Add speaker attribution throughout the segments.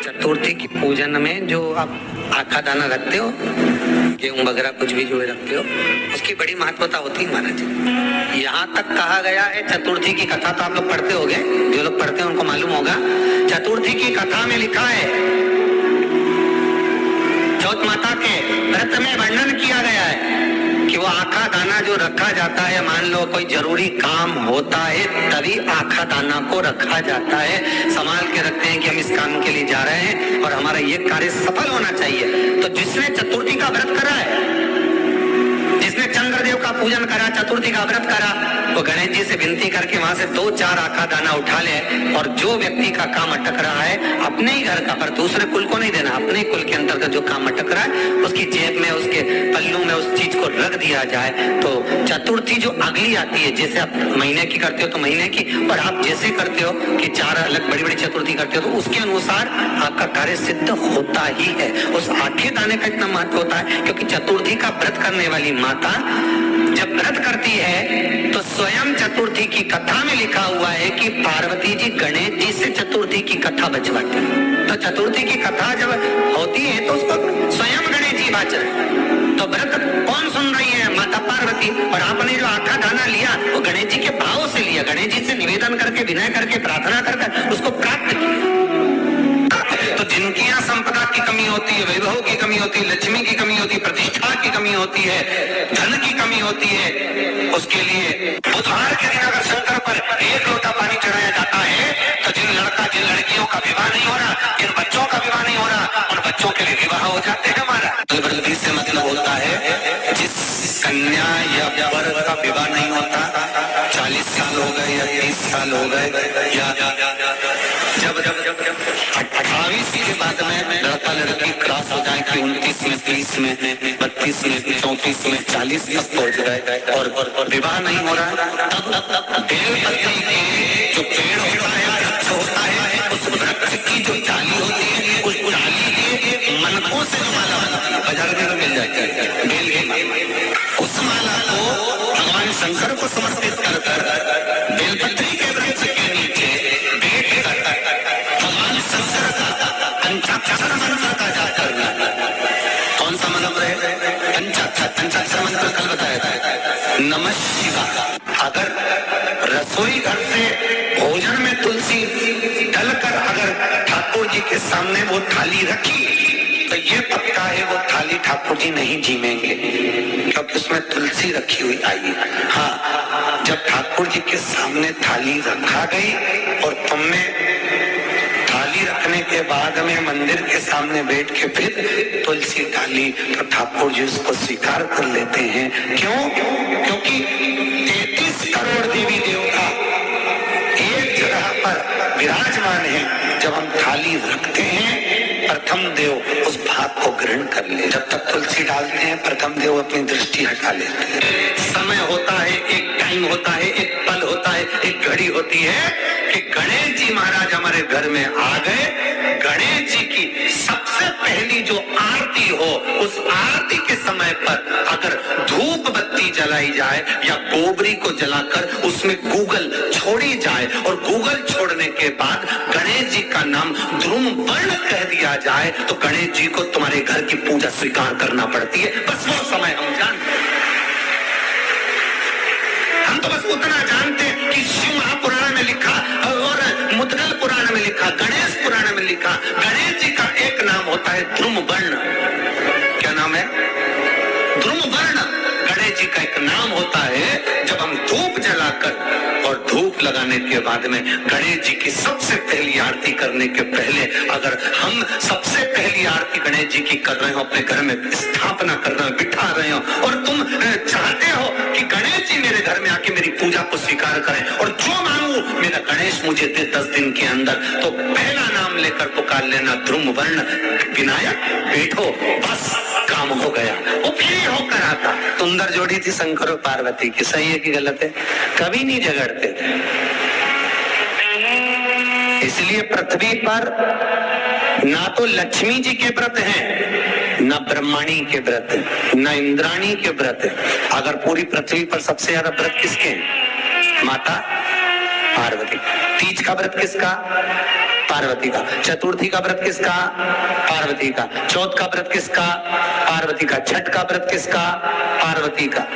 Speaker 1: चतुर्थी की पूजन में जो आप आखा दाना रखते हो, गेहूं वगैरह कुछ भी जो रखते हो, उसकी बड़ी महत्वता होती है महाराज। यहाँ तक कहा गया है, चतुर्थी की कथा तो आप लोग पढ़ते होंगे, जो लोग पढ़ते हैं उनको मालूम होगा। चतुर्थी की कथा में लिखा है, चौथ माता के व्रत में वर्णन किया गया है कि वो आखा दाना जो रखा जाता है, मान लो कोई जरूरी काम होता है तभी आखा दाना को रखा जाता है, संभाल के रखते हैं कि हम इस काम के लिए जा रहे हैं और हमारा ये कार्य सफल होना चाहिए। तो जिसने चतुर्थी का व्रत करा है, जिसने चंद्रदेव का पूजन करा, चतुर्थी का व्रत करा, वो गणेश जी से विनती करके वहां से 2-4 आखा दाना उठा ले, और जो व्यक्ति का काम अटक रहा है अपने ही घर का, पर दूसरे कुल को नहीं देना, अपने कुल के अंतर्गत जो काम अटक रहा है उसकी जेब में, उसके पल्लू में उस चीज को रख दिया जाए। तो चतुर्थी जो अगली आती है, जैसे आप महीने की करते हो तो महीने की, और आप जैसे करते हो कि 4 अलग बड़ी बड़ी चतुर्थी करते हो, तो उसके अनुसार आपका कार्य सिद्ध होता ही है। उस आखे दाने का इतना महत्व होता है क्योंकि चतुर्थी का व्रत करने वाली माता जब व्रत करती है तो स्वयं चतुर्थी की कथा में लिखा हुआ है कि पार्वती जी गणेश जी से चतुर्थी की कथा बचवाती है। तो चतुर्थी की कथा जब होती है तो उसको स्वयं गणेश जी बच रहे। तो व्रत कौन सुन रही है? माता पार्वती। और आपने जो आखा दाना लिया वो गणेश जी के भाव से लिया, गणेश जी से निवेदन करके, विनय करके, प्रार्थना करके उसको प्राप्त किया। तो जिनकी यहाँ संपदा की कमी होती है, वैभव की कमी होती है, लक्ष्मी की कमी होती है, प्रतिष्ठा की कमी होती है, धन की कमी होती है, उसके लिए बुधवार के दिन अगर शंकर पर 1 लोटा पानी चढ़ाया जाता है तो जिन लड़कियों का विवाह नहीं हो रहा, जिन बच्चों का विवाह नहीं हो रहा, उन बच्चों के लिए विवाह हो जाते हैं। हमारा बलबीर से मतलब होता है जिस कन्या या वर का विवाह नहीं होता, 40 साल हो गए या 30 साल हो गए, या जब 28 के बाद में लड़का लड़की क्रॉस हो जाए कि 29 में, 30 में, 32 में, 34 में, 40 तक पहुंच गए और विवाह नहीं हो रहा, तब बेलपत्री के जो पेड़ होता है, वृक्ष होता है, उस वृक्ष की जो डाली होती है, उस डाली के मनकों से जो माला बाजार में मिल जाती है, बेल की माला, उस माला को भगवान शंकर को समर्पित कर बेलपत्री के वृक्ष के नीचे बैठ कर भगवान शंकर का पंचाक्षर मंत्र का जाप करना। कौन सा मंत्र है? पंचाक्षर मंत्र कल बताया था, नमः शिवाय। अगर रसोई घर से भोजन में तुलसी डलकर अगर ठाकुर जी के सामने वो थाली रखी तो ये पक्का है वो थाली ठाकुर जी नहीं जीमेंगे, क्योंकि उसमें तुलसी रखी हुई आई। हाँ, जब ठाकुर जी के सामने थाली रखा गई और तुमने थाली रखने के बाद में मंदिर के सामने बैठ के फिर तुलसी डाली तो ठाकुर जी उसको स्वीकार कर लेते हैं। क्यों? क्योंकि 33 करोड़ देवी देवता एक जगह पर विराजमान है। जब हम थाली रखते हैं प्रथम देव उस भाग को ग्रहण कर ले। जब तक तुलसी डालते हैं प्रथम देव अपनी दृष्टि हटा लेते हैं। समय होता है, एक टाइम होता है, एक पल होता है, एक घड़ी होती है कि गणेश जी महाराज हमारे घर में आ गए। गणेश जी की सबसे पहली जो आरती हो, उस आरती के समय पर अगर धूप बत्ती जलाई जाए या गोबरी को जलाकर उसमें गूगल छोड़ी जाए और गूगल छोड़ने के बाद गणेश जी का नाम ध्रुम वर्ण कह दिया जाए तो गणेश जी को तुम्हारे घर की पूजा स्वीकार करना पड़ती है। बस वो समय हम जानते हैं। हम तो बस उतना जानते हैं कि शिव महापुराण में लिखा और मुद्गल पुराण में लिखा, गणेश पुराण में लिखा, गणेश जी का एक नाम होता है ध्रुम वर्ण। क्या नाम है? ध्रुम वर्ण गणेश जी का एक नाम होता है। जब हम धूप जलाकर और धूप लगाने के बाद में गणेश जी की सबसे पहली आरती करने के पहले अगर हम सबसे पहली आरती गणेश जी की कर रहे हो, अपने घर में स्थापना कर रहे हो, बिठा रहे हो और तुम चाहते हो कि गणेश जी मेरे घर में आके मेरी पूजा को स्वीकार करें और जो मांगू मेरा गणेश मुझे दे 10 दिन के अंदर, तो पहला नाम लेकर पुकार लेना ध्रुम वर्ण विनायक, बैठो, बस काम हो गया। वो फिर होकर आता। सुंदर जोड़ी थी शंकर और पार्वती की, सही है कि गलत है? कभी नहीं झगड़ते थे। इसलिए पृथ्वी पर ना तो लक्ष्मी जी के व्रत हैं, ना ब्रह्मणी के व्रत है, ना इंद्राणी के व्रत है। अगर पूरी पृथ्वी पर सबसे ज्यादा व्रत किसके हैं? माता पार्वती। तीज का व्रत किसका? पार्वती का। चतुर्थी का व्रत किसका? पार्वती का। चौथ का व्रत किसका? पार्वती का। छठ का व्रत किसका? पार्वती का।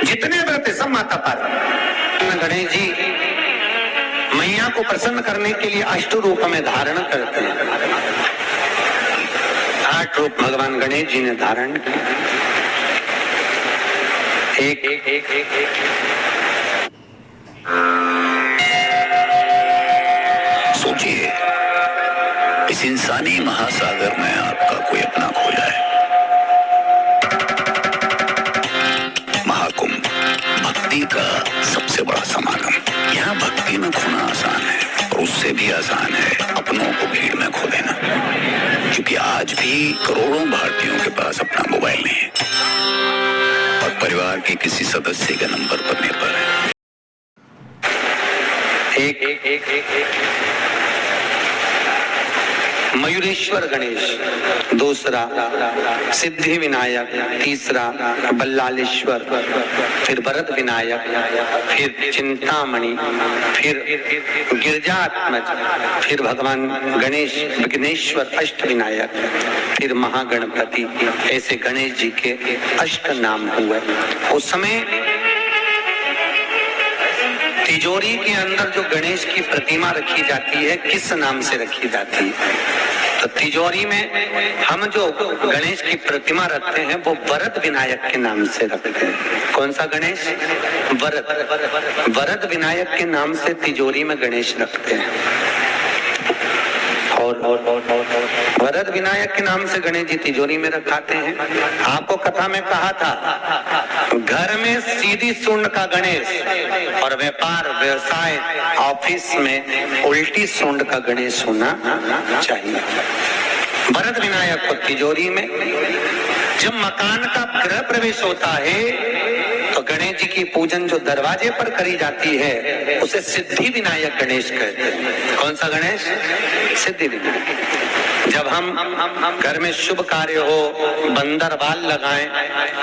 Speaker 1: जितने व्रत है सब माता पार्वती। गणेश जी मैया को प्रसन्न करने के लिए अष्ट रूप में धारण करते हैं। 8 रूप भगवान गणेश जी ने धारण किए।
Speaker 2: सोचिए, इस इंसानी महासागर में आपका कोई अपना खो जाए। महाकुंभ, भक्ति का सबसे बड़ा समागम। यहाँ भक्ति में खोना आसान है और उससे भी आसान है अपनों को भीड़ में खो देना, क्योंकि आज भी करोड़ों भारतीयों के पास अपना मोबाइल नहीं है और परिवार के किसी सदस्य के नंबर पर निर्भर है।
Speaker 1: मयूरेश्वर गणेश, दूसरा सिद्धि विनायक, तीसरा बल्लालेश्वर, फिर भरत विनायक, फिर चिंतामणि, फिर गिरजात्मज, फिर भगवान गणेश विघ्नेश्वर अष्ट विनायक, फिर महागणपति। ऐसे गणेश जी के अष्ट नाम हुए। उस समय तिजोरी के अंदर जो गणेश की प्रतिमा रखी जाती है किस नाम से रखी जाती है? तो तिजोरी में हम जो गणेश की प्रतिमा रखते हैं वो वरद विनायक के नाम से रखते हैं। कौन सा गणेश? वरद विनायक के नाम से तिजोरी में गणेश रखते हैं। और वरद विनायक के नाम से गणेश जी तिजोरी में रखाते हैं। आपको कथा में कहा था, घर में सीधी सूंड का गणेश और व्यापार व्यवसाय ऑफिस में उल्टी सूंड का गणेश होना चाहिए। वरद विनायक को तिजोरी में। जब मकान का गृह प्रवेश होता है तो गणेश जी की पूजन जो दरवाजे पर करी जाती है उसे सिद्धि विनायक गणेश कहते हैं। कौन सा गणेश? सिद्धि विनायक। जब हम घर में शुभ कार्य हो, बंदर बाल लगाएं,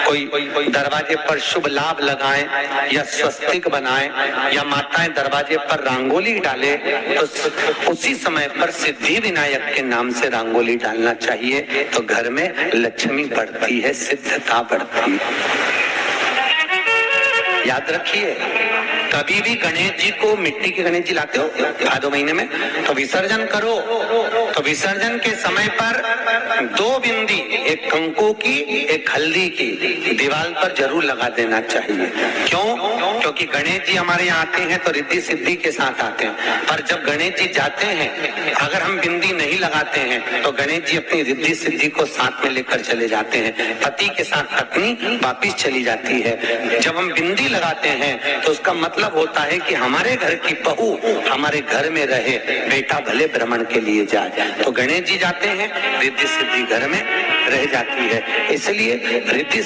Speaker 1: कोई दरवाजे पर शुभ लाभ लगाएं या स्वस्तिक बनाएं या माताएं दरवाजे पर रंगोली डाले तो उसी समय पर सिद्धि विनायक के नाम से रंगोली डालना चाहिए। तो घर में लक्ष्मी बढ़ती है, सिद्धता बढ़ती है। याद रखिए, कभी भी गणेश जी को, मिट्टी के गणेश जी लाते हो भादो महीने में, तो विसर्जन करो तो विसर्जन के समय पर 2 बिंदी, एक कंकु की एक हल्दी की, दीवार पर जरूर लगा देना चाहिए। क्यों? क्योंकि गणेश जी हमारे यहाँ आते हैं तो रिद्धि सिद्धि के साथ आते हैं, पर जब गणेश जी जाते हैं अगर हम बिंदी नहीं लगाते हैं तो गणेश जी अपनी रिद्धि सिद्धि को साथ में लेकर चले जाते हैं। पति के साथ पत्नी वापिस चली जाती है। जब हम बिंदी लगाते हैं तो उसका मतलब होता है कि हमारे घर की बहू हमारे घर में रहे, बेटा भले भ्रमण के लिए जाए। तो गणेश जी जाते हैं, रिद्धि सिद्धि घर में रह जाती है। इसलिए रिद्धि